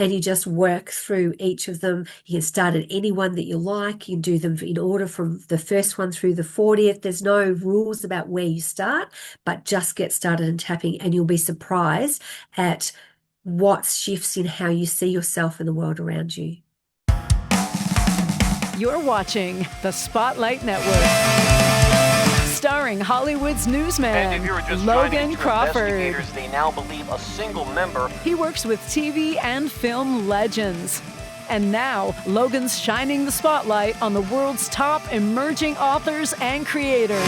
and you just work through each of them. You can start at any one that you like. You can do them in order from the first one through the 40th. There's no rules about where you start, but just get started in tapping, and you'll be surprised at what shifts in how you see yourself and the world around you. You're watching the Spotlight Network, starring Hollywood's newsman, Logan Crawford. They now believe a single member. He works with TV and film legends. And now, Logan's shining the spotlight on the world's top emerging authors and creators.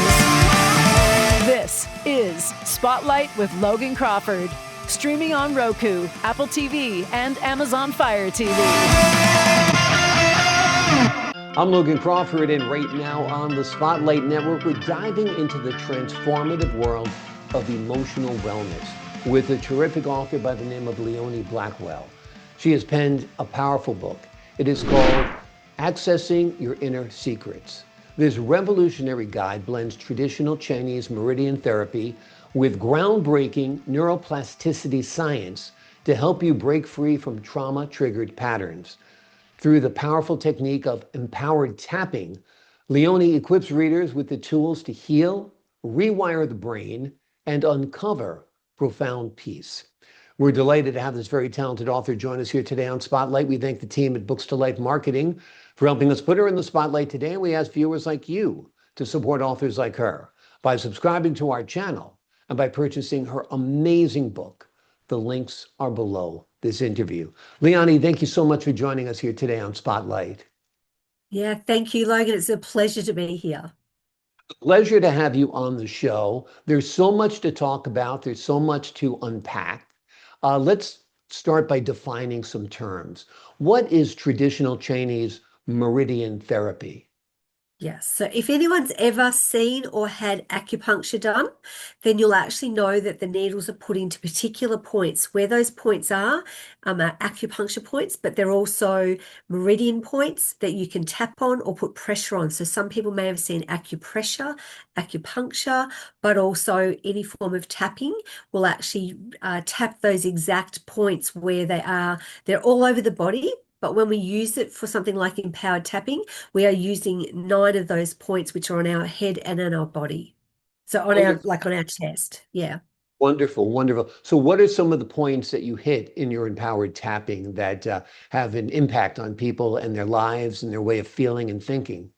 This is Spotlight with Logan Crawford, streaming on Roku, Apple TV, and Amazon Fire TV. I'm Logan Crawford, and right now on the Spotlight Network, we're diving into the transformative world of emotional wellness with a terrific author by the name of Leonie Blackwell. She has penned a powerful book. It is called Accessing Your Inner Secrets. This revolutionary guide blends traditional Chinese Meridian Therapy with groundbreaking neuroplasticity science to help you break free from trauma-triggered patterns. Through the powerful technique of empowered tapping, Leonie equips readers with the tools to heal, rewire the brain, and uncover profound peace. We're delighted to have this very talented author join us here today on Spotlight. We thank the team at Books to Life Marketing for helping us put her in the spotlight today. And we ask viewers like you to support authors like her by subscribing to our channel and by purchasing her amazing book. The links are below this interview. Leonie, thank you so much for joining us here today on Spotlight. Yeah, thank you, Logan. It's a pleasure to be here. Pleasure to have you on the show. There's so much to talk about. There's so much to unpack. Let's start by defining some terms. What is traditional Chinese meridian therapy? Yes. So if anyone's ever seen or had acupuncture done, then you'll actually know that the needles are put into particular points. Where those points are acupuncture points, but they're also meridian points that you can tap on or put pressure on. So some people may have seen acupressure, acupuncture, but also any form of tapping will actually tap those exact points where they are. They're all over the body. But when we use it for something like empowered tapping, we are using 9 of those points, which are on our head and on our body. So on on our chest. Yeah. Wonderful, wonderful. So what are some of the points that you hit in your empowered tapping that have an impact on people and their lives and their way of feeling and thinking?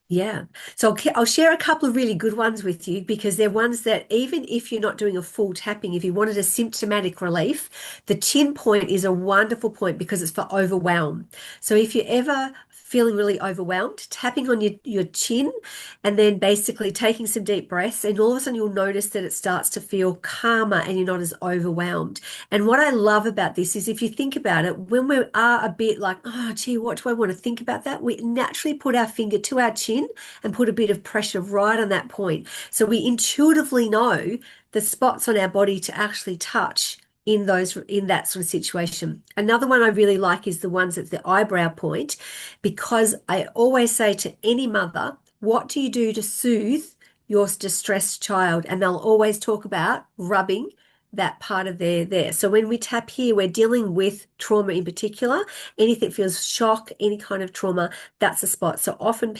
Yeah. So I'll share a couple of really good ones with you, because they're ones that even if you're not doing a full tapping, if you wanted a symptomatic relief, the chin point is a wonderful point because it's for overwhelm. So if you're ever feeling really overwhelmed, tapping on your chin and then basically taking some deep breaths, and all of a sudden you'll notice that it starts to feel calmer and you're not as overwhelmed. And what I love about this is, if you think about it, when we are a bit like, oh gee, what do I want to think about that, we naturally put our finger to our chin and put a bit of pressure right on that point. So we intuitively know the spots on our body to actually touch in that sort of situation. Another one I really like is the ones at the eyebrow point, because I always say to any mother, what do you do to soothe your distressed child? And they'll always talk about rubbing that part of there. So when we tap here, we're dealing with trauma in particular. Anything that feels shock, any kind of trauma, that's a spot. So often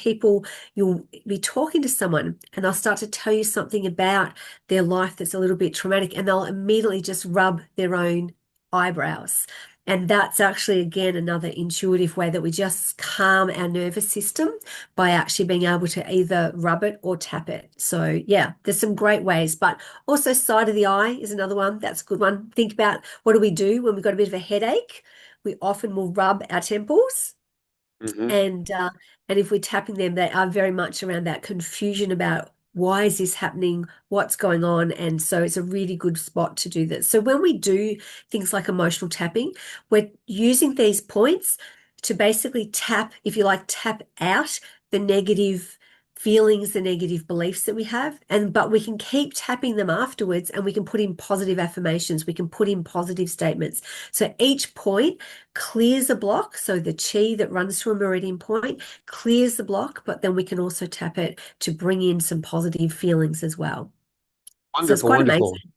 you'll be talking to someone and they'll start to tell you something about their life that's a little bit traumatic, and they'll immediately just rub their own eyebrows. And that's actually, again, another intuitive way that we just calm our nervous system by actually being able to either rub it or tap it. So yeah, there's some great ways, but also side of the eye is another one. That's a good one. Think about, what do we do when we've got a bit of a headache? We often will rub our temples. Mm-hmm. And if we're tapping them, they are very much around that confusion about, why is this happening? What's going on? And so it's a really good spot to do that. So when we do things like emotional tapping, we're using these points to basically tap, if you like, tap out the negative feelings, the negative beliefs that we have, but we can keep tapping them afterwards, and we can put in positive affirmations, we can put in positive statements. So each point clears a block. So the chi that runs through a meridian point clears the block, but then we can also tap it to bring in some positive feelings as well. Wonderful, so it's quite wonderful. amazing.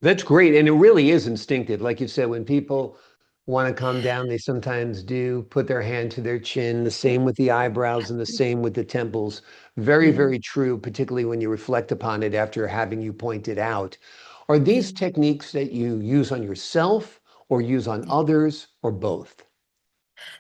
That's great. And it really is instinctive. Like you said, when people want to calm down, they sometimes do put their hand to their chin, the same with the eyebrows and the same with the temples. Very, Yeah, very true, particularly when you reflect upon it after having you pointed out. Are yeah. these techniques that you use on yourself or use on others or both?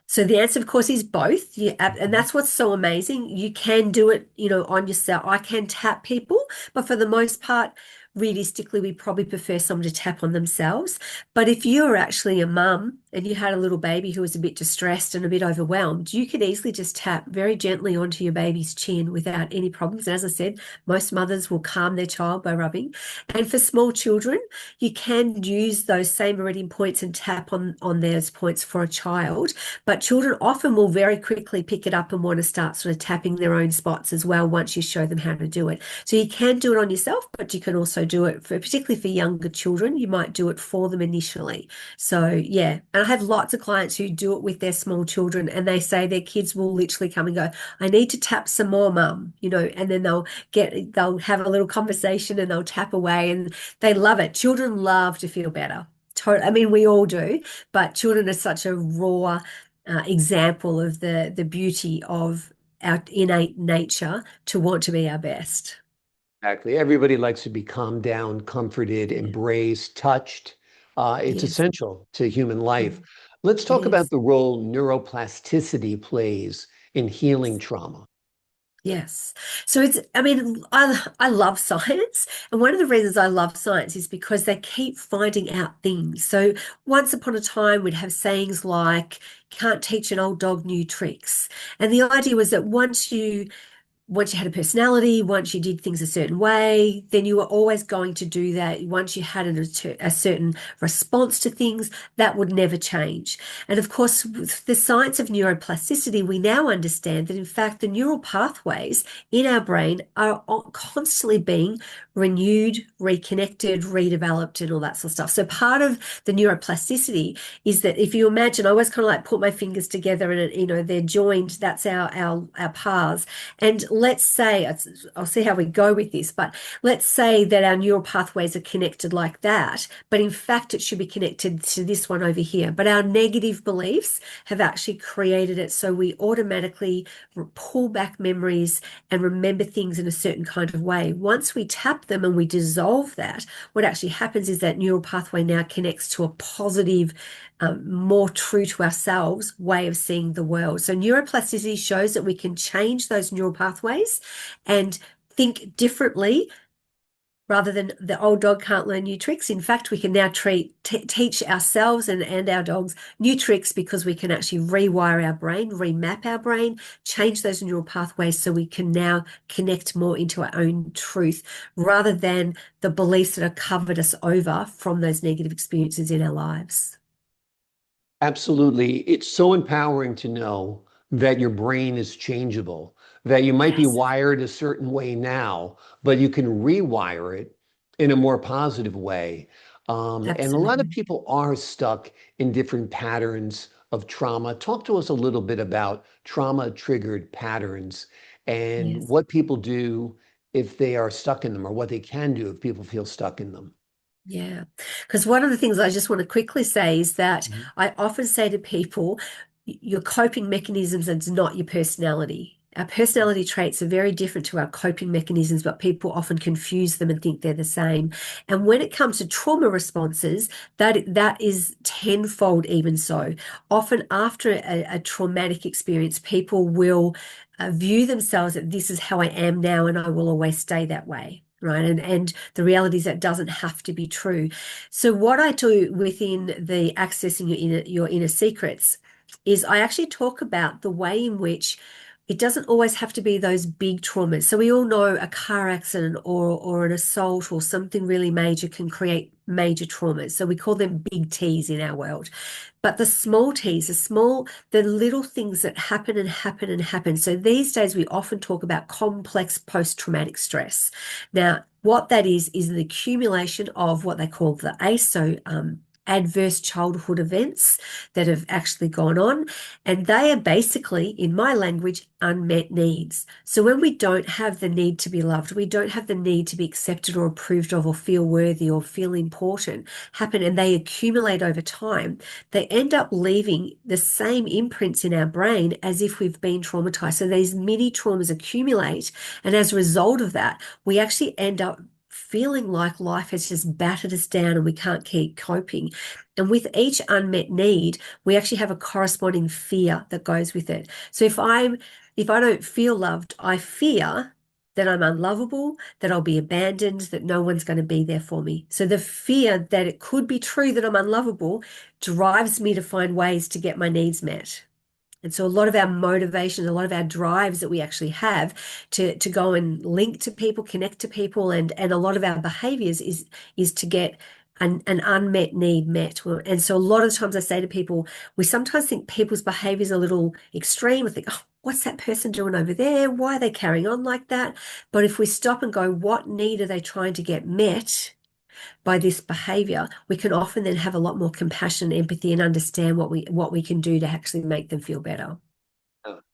So the answer, of course, is both. And Mhm. that's what's so amazing. You can do it, on yourself. I can tap people, but for the most part, realistically, we probably prefer someone to tap on themselves. But if you're actually a mum and you had a little baby who was a bit distressed and a bit overwhelmed, you could easily just tap very gently onto your baby's chin without any problems. And as I said, most mothers will calm their child by rubbing. And for small children, you can use those same meridian points and tap on those points for a child. But children often will very quickly pick it up and want to start sort of tapping their own spots as well once you show them how to do it. So you can do it on yourself, but you can also do it for, particularly for younger children, you might do it for them initially. So yeah, and I have lots of clients who do it with their small children and they say their kids will literally come and go, I need to tap some more, mum, and then they'll have a little conversation and they'll tap away and they love it. Children love to feel better. I mean, we all do, but children are such a raw example of the beauty of our innate nature to want to be our best. Exactly. Everybody likes to be calmed down, comforted, Yeah. embraced, touched. It's Yes. essential to human life. Mm. Let's It talk about is. the role neuroplasticity plays in healing trauma. Yes. So I mean, I love science. And one of the reasons I love science is because they keep finding out things. So once upon a time, we'd have sayings like, can't teach an old dog new tricks. And the idea was that once you had a personality, once you did things a certain way, then you were always going to do that. Once you had a certain response to things, that would never change. And of course, with the science of neuroplasticity, we now understand that in fact, the neural pathways in our brain are constantly being renewed, reconnected, redeveloped, and all that sort of stuff. So part of the neuroplasticity is that if you imagine, I always kind of like put my fingers together and they're joined. That's our paths. And let's say, I'll see how we go with this, but let's say that our neural pathways are connected like that, but in fact, it should be connected to this one over here. But our negative beliefs have actually created it so we automatically pull back memories and remember things in a certain kind of way. Once we tap them and we dissolve that, what actually happens is that neural pathway now connects to a positive, more true to ourselves way of seeing the world. So neuroplasticity shows that we can change those neural pathways and think differently rather than the old dog can't learn new tricks. In fact, we can now teach ourselves and our dogs new tricks because we can actually rewire our brain, remap our brain, change those neural pathways so we can now connect more into our own truth rather than the beliefs that have covered us over from those negative experiences in our lives. Absolutely. It's so empowering to know that your brain is changeable, that you might be Yes, wired a certain way now, but you can rewire it in a more positive way. And a lot of absolutely. people are stuck in different patterns of trauma. Talk to us a little bit about trauma-triggered patterns and Yes. what people do if they are stuck in them, or what they can do if people feel stuck in them. Yeah. Because one of the things I just want to quickly say is that Mhm. I often say to people, your coping mechanisms is not your personality. Our personality traits are very different to our coping mechanisms, but people often confuse them and think they're the same. And when it comes to trauma responses, that is tenfold even so. Often after a traumatic experience, people will view themselves that this is how I am now and I will always stay that way. Right. And the reality is that doesn't have to be true. So what I do within the accessing your inner secrets is I actually talk about the way in which it doesn't always have to be those big traumas. So we all know a car accident or an assault or something really major can create major traumas. So we call them big T's in our world. But the small T's, the little things that happen and happen and happen. So these days we often talk about complex post-traumatic stress. Now, what that is an accumulation of what they call the ACE, so adverse childhood events that have actually gone on. And they are basically, in my language, unmet needs. So when we don't have the need to be loved, we don't have the need to be accepted or approved of or feel worthy or feel important happen, and they accumulate over time, they end up leaving the same imprints in our brain as if we've been traumatized. So these mini traumas accumulate. And as a result of that, we actually end up feeling like life has just battered us down and we can't keep coping. And with each unmet need, we actually have a corresponding fear that goes with it. So if I don't feel loved, I fear that I'm unlovable, that I'll be abandoned, that no one's going to be there for me. So the fear that it could be true that I'm unlovable drives me to find ways to get my needs met. And so a lot of our motivation, a lot of our drives that we actually have to go and link to people, connect to people, and a lot of our behaviors is to get an unmet need met. And so a lot of the times I say to people, we sometimes think people's behaviors are a little extreme. We think, oh, what's that person doing over there? Why are they carrying on like that? But if we stop and go, what need are they trying to get met by this behavior, we can often then have a lot more compassion, empathy, and understand what we can do to actually make them feel better.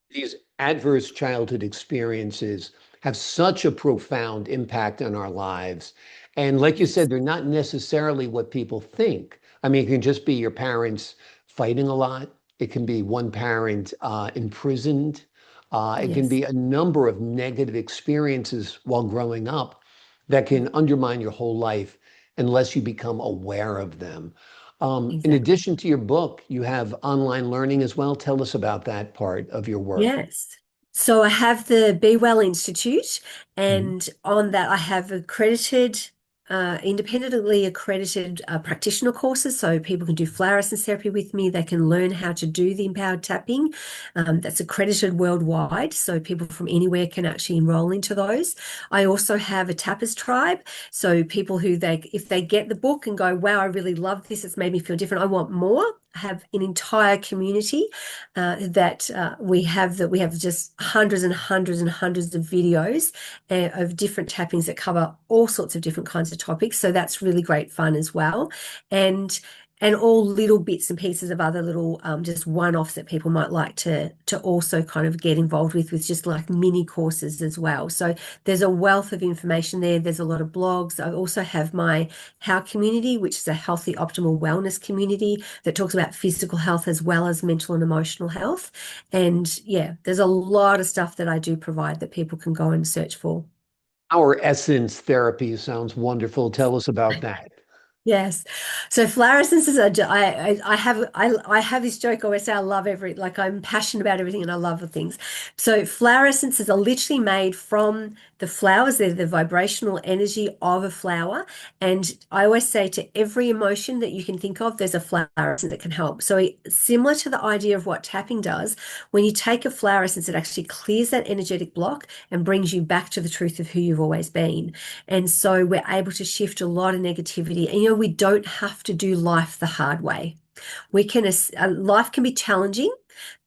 These adverse childhood experiences have such a profound impact on our lives. And like you said, they're not necessarily what people think. I mean, it can just be your parents fighting a lot. It can be one parent imprisoned. It can Yes, be a number of negative experiences while growing up that can undermine your whole life unless you become aware of them. In exactly. addition to your book, you have online learning as well. Tell us about that part of your work. Yes. So I have the Be Well Institute, Mhm. and on that I have accredited, independently accredited practitioner courses. So people can do flower essence therapy with me. They can learn how to do the empowered tapping. That's accredited worldwide. So people from anywhere can actually enroll into those. I also have a tappers tribe. So people if they get the book and go, wow, I really love this. It's made me feel different. I want more. I have an entire community we have just hundreds and hundreds and hundreds of videos of different tappings that cover all sorts of different kinds of topics. So that's really great fun as well. And all little bits and pieces of other little just one-offs that people might like to also kind of get involved with just like mini courses as well. So there's a wealth of information there. There's a lot of blogs. I also have my How community, which is a healthy, optimal wellness community that talks about physical health as well as mental and emotional health. And yeah, there's a lot of stuff that I do provide that people can go and search for. Our essence therapy sounds wonderful. Tell us about that. Yes. So flower essences are, I have this joke. I always say I love like I'm passionate about everything and I love the things. So flower essences are literally made from the flowers. They're the vibrational energy of a flower. And I always say to every emotion that you can think of, there's a flower essence that can help. So similar to the idea of what tapping does, when you take a flower essence, it actually clears that energetic block and brings you back to the truth of who you've always been. And so we're able to shift a lot of negativity. And, we don't have to do life the hard way. Life can be challenging,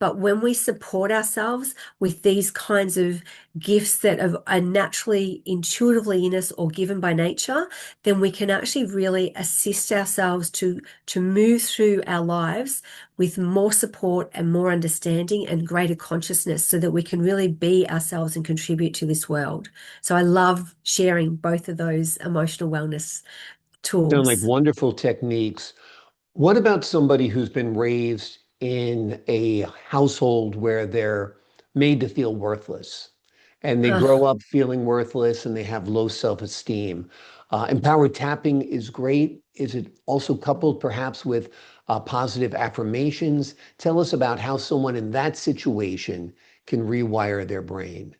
but when we support ourselves with these kinds of gifts that are naturally, intuitively in us or given by nature, then we can actually really assist ourselves to move through our lives with more support and more understanding and greater consciousness so that we can really be ourselves and contribute to this world. So I love sharing both of those emotional wellness Sound like tools. wonderful techniques. What about somebody who's been raised in a household where they're made to feel worthless and they grow up feeling worthless and they have low self-esteem? Empowered tapping is great. Is it also coupled perhaps with positive affirmations? Tell us about how someone in that situation can rewire their brain.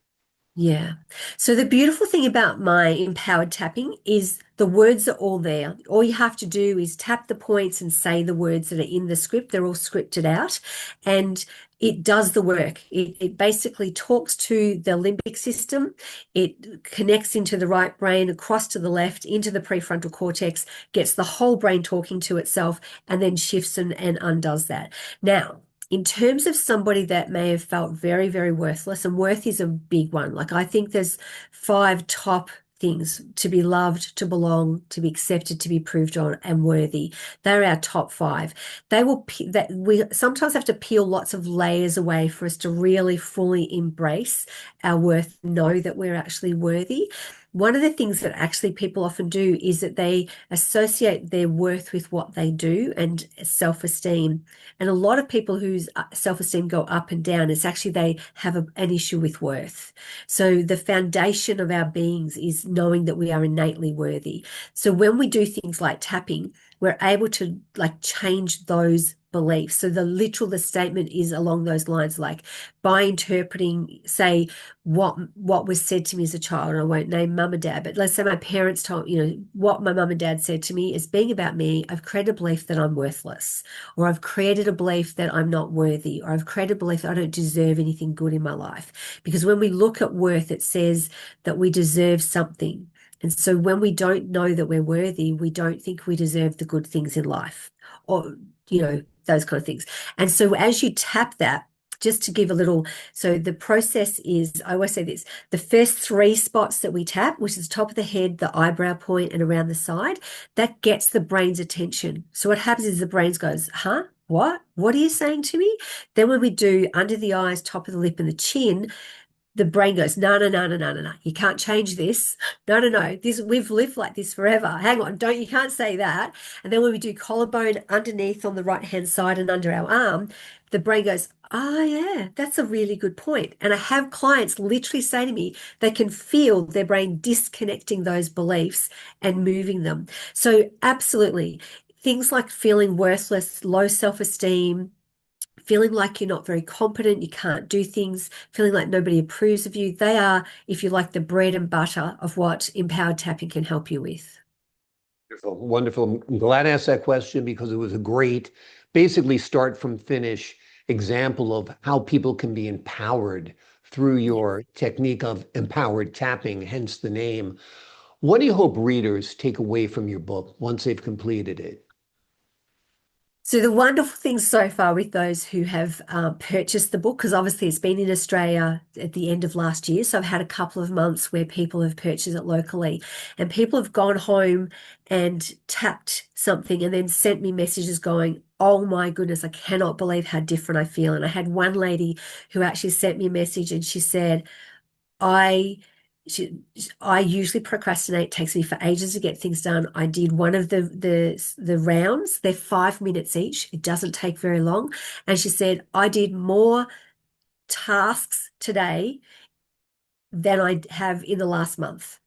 Yeah. So the beautiful thing about my empowered tapping is the words are all there. All you have to do is tap the points and say the words that are in the script. They're all scripted out and it does the work. It basically talks to the limbic system. It connects into the right brain, across to the left, into the prefrontal cortex, gets the whole brain talking to itself, and then shifts and undoes that. Now, in terms of somebody that may have felt very, very worthless, and worth is a big one. Like I think there's 5 top things: to be loved, to belong, to be accepted, to be proved on, and worthy. They're our top 5. That we sometimes have to peel lots of layers away for us to really fully embrace our worth, know that we're actually worthy. One of the things that actually people often do is that they associate their worth with what they do and self-esteem. And a lot of people whose self-esteem go up and down, it's actually they have an issue with worth. So the foundation of our beings is knowing that we are innately worthy. So when we do things like tapping, we're able to like change those beliefs. So the statement is along those lines, like by interpreting, say, what was said to me as a child. I won't name mum and dad, but let's say my parents told, what my mum and dad said to me is being about me. I've created a belief that I'm worthless, or I've created a belief that I'm not worthy, or I've created a belief that I don't deserve anything good in my life. Because when we look at worth, it says that we deserve something. And so when we don't know that we're worthy, we don't think we deserve the good things in life, or, those kind of things. And so as you tap that, just to give a little, so the process is, I always say this, the first 3 spots that we tap, which is the top of the head, the eyebrow point, and around the side, that gets the brain's attention. So what happens is the brain goes, huh? What? What are you saying to me? Then when we do under the eyes, top of the lip, and the chin, the brain goes, no, no, no, no, no, no, no. You can't change this. No, no, no. We've lived like this forever. Hang on, you can't say that. And then when we do collarbone underneath on the right-hand side and under our arm, the brain goes, oh yeah, that's a really good point. And I have clients literally say to me, they can feel their brain disconnecting those beliefs and moving them. So absolutely, things like feeling worthless, low self-esteem, feeling like you're not very competent, you can't do things, feeling like nobody approves of you, they are, if you like, the bread and butter of what empowered tapping can help you with. Wonderful, wonderful. I'm glad I asked that question because it was a great, basically start from finish example of how people can be empowered through your technique of empowered tapping, hence the name. What do you hope readers take away from your book once they've completed it? So the wonderful things so far with those who have purchased the book, because obviously it's been in Australia at the end of last year, so I've had a couple of months where people have purchased it locally, and people have gone home and tapped something and then sent me messages going, oh my goodness, I cannot believe how different I feel. And I had one lady who actually sent me a message and she said, I usually procrastinate. It takes me for ages to get things done. I did one of the rounds. They're 5 minutes each. It doesn't take very long. And she said, I did more tasks today than I have in the last month.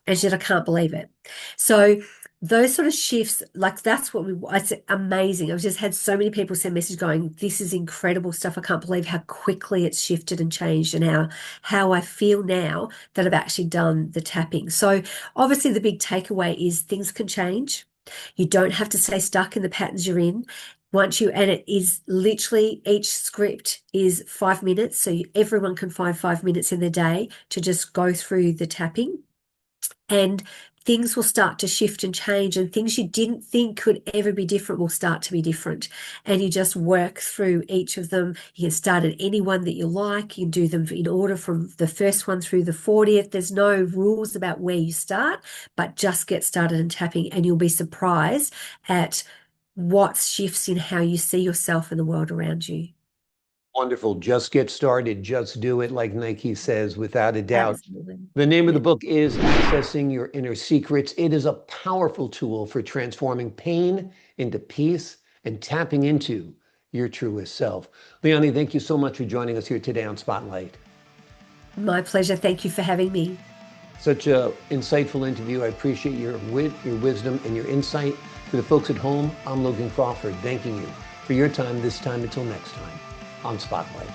And she said, I can't believe it. So those sort of shifts, like that's what it's amazing. I've just had so many people send messages going, this is incredible stuff. I can't believe how quickly it's shifted and changed and how I feel now that I've actually done the tapping. So obviously the big takeaway is things can change. You don't have to stay stuck in the patterns you're in. And it is literally, each script is 5 minutes. So everyone can find 5 minutes in their day to just go through the tapping. And things will start to shift and change, and things you didn't think could ever be different will start to be different. And you just work through each of them. You can start at any one that you like. You can do them in order from the first one through the 40th. There's no rules about where you start, but just get started in tapping, and you'll be surprised at what shifts in how you see yourself and the world around you. Wonderful. Just get started. Just do it, like Nike says, without a doubt. Absolutely. The name of the book is Accessing Your Inner Secrets. It is a powerful tool for transforming pain into peace and tapping into your truest self. Leonie, thank you so much for joining us here today on Spotlight. My pleasure. Thank you for having me. Such an insightful interview. I appreciate your wit, your wisdom, and your insight. For the folks at home, I'm Logan Crawford, thanking you for your time this time. Until next time on Spotlight.